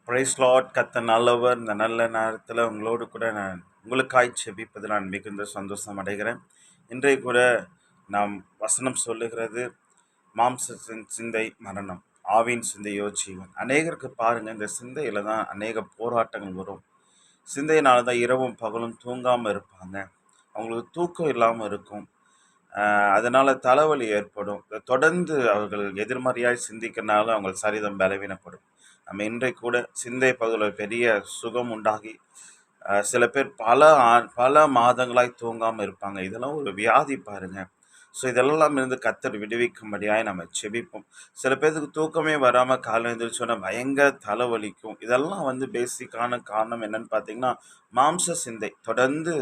Price Lord. கர்த்தர் நல்லவர். இந்த நல்ல நேரத்தில் உங்களோடு கூட நான் உங்களுக்காய் செபிப்பதில் நான் மிகுந்த சந்தோஷம் அடைகிறேன். இன்றைய கூட நாம் வசனம் சொல்லுகிறது, மாம்சத்தின் சிந்தை மரணம், ஆவியின் சிந்தையோ ஜீவன். அநேகருக்கு பாருங்கள், இந்த சிந்தையில் தான் அநேக போராட்டங்கள் வரும். சிந்தையினால தான் இரவும் பகலும் தூங்காமல் இருப்பாங்க. அவங்களுக்கு தூக்கம் இல்லாமல் இருக்கும். அதனால் தலைவலி ஏற்படும். தொடர்ந்து அவர்கள் எதிர்மறையாய் சிந்திக்கிறனால அவங்க சரீரம் பலவீனப்படும். நம்ம இன்றைக்கு கூட சிந்தை பகுதியில் பெரிய சுகம் உண்டாகி சில பேர் பல மாதங்களாய் தூங்காமல் இருப்பாங்க. இதெல்லாம் ஒரு வியாதி பாருங்க. ஸோ இதெல்லாம் இருந்து கர்த்தர் விடுவிக்கும்படியாய் நம்ம செபிப்போம். சில பேருக்கு தூக்கமே வராமல் காலையில் எழுந்திரிச்சோன்னா பயங்கர தலைவலிக்கும். இதெல்லாம் பேசிக்கான காரணம் என்னன்னு பார்த்தீங்கன்னா, மாம்ச சிந்தை தொடர்ந்து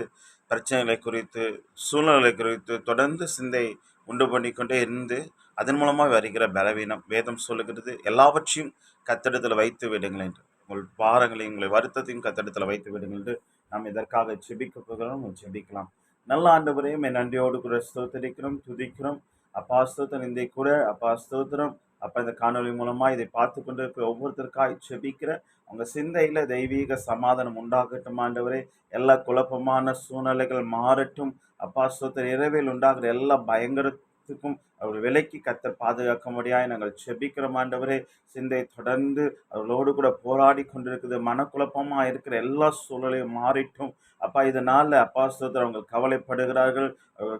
பிரச்சனைகளை குறித்து, சூழ்நிலை குறித்து தொடர்ந்து சிந்தை உண்டு பண்ணிக்கொண்டே இருந்து அதன் மூலமாக வருகிற பலவீனம். வேதம் சொல்லுகிறது, எல்லாவற்றையும் கர்த்தரிடத்தில் வைத்து விடுங்கள் என்று. உங்கள் பாரங்களையும் உங்கள் வருத்தத்தையும் கர்த்தரிடத்தில் வைத்து விடுங்கள் என்று நாம் இதற்காக செபிக்க போகிறோம். செபிக்கலாம். நல்ல ஆண்டவரே, நன்றியோடு கூட ஸ்தோத்தரிக்கிறோம், துதிக்கிறோம். அப்பா ஸ்தோத்திரம். இந்த கூட அப்பா ஸ்தோத்திரம். அப்பா இந்த காணொலி மூலமா இதை பார்த்து கொண்டு இருக்கிற ஒவ்வொருத்தருக்காய் செபிக்கிற அவங்க சிந்தையில தெய்வீக சமாதானம் உண்டாகட்டும் ஆண்டவரே. எல்லா குழப்பமான சூழ்நிலைகள் மாறட்டும். அப்பா ஸ்தோத்திரம். இரவில் உண்டாகிற எல்லா பயங்கரத்துக்கும் அவர் விலக்கி கர்த்தர் பாதுகாக்க முடியாது நாங்கள் செபிக்கிறோம் ஆண்டவரே. சிந்தை தொடர்ந்து அவர்களோடு கூட போராடி கொண்டிருக்குது. மனக்குழப்பமா இருக்கிற எல்லா சூழலையும் மாறிட்டும் அப்பா. இதனால அப்பா ஸ்தோத்திரம் அவங்க கவலைப்படுகிறார்கள்.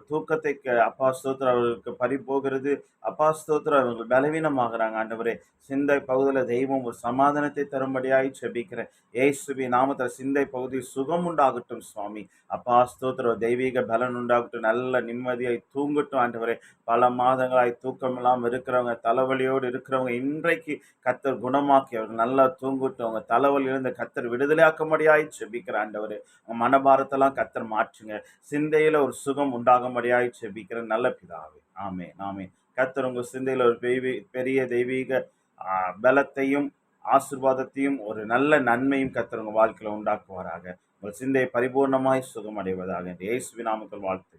தூக்கத்தை அப்பா ஸ்தோத்திரம் அவர்களுக்கு பறி போகிறது. அப்பா ஸ்தோத்திரம் அவர்கள் பலவீனமாகறாங்க ஆண்டவரே. சிந்தை பகுதியில் தெய்வம் ஒரு சமாதானத்தை தரும்படியாய் செபிக்கிறேன். ஏசுவி நாமத்தில் சிந்தை பகுதி சுகம் உண்டாகட்டும் சுவாமி. அப்பா ஸ்தோத்திரம். தெய்வீக பலன் உண்டாகட்டும். நல்ல நிம்மதியை தூங்கட்டும் ஆண்டவரே. பல மாதங்களாய் தூக்கம் இல்லாமல் இருக்கிறவங்க, தலைவலியோடு இருக்கிறவங்க இன்றைக்கு கர்த்தர் குணமாக்கி அவர்கள் நல்லா தூங்கட்டும். அவங்க தலைவலியிலிருந்து கர்த்தர் விடுதலையாக்கும்படியாய் செபிக்கிற ஆண்டவரே. அவங்க மனபாரத்தெல்லாம் கர்த்தர் மாற்றுங்க. சிந்தையில ஒரு சுகம் உண்டாகும்படியாய் செபிக்கிற நல்ல பிதாவே. ஆமே ஆமே. கர்த்தர் உங்க சிந்தையில ஒரு பெரிய தெய்வீக பலத்தையும் ஆசீர்வாதத்தையும் ஒரு நல்ல நன்மையும் கர்த்தர் உங்க வாழ்க்கையில உண்டாக்குவாராக. உங்கள் சிந்தையை பரிபூர்ணமாய் சுகம் அடைவதாக இயேசுவின் நாமத்தில் வாழ்த்து.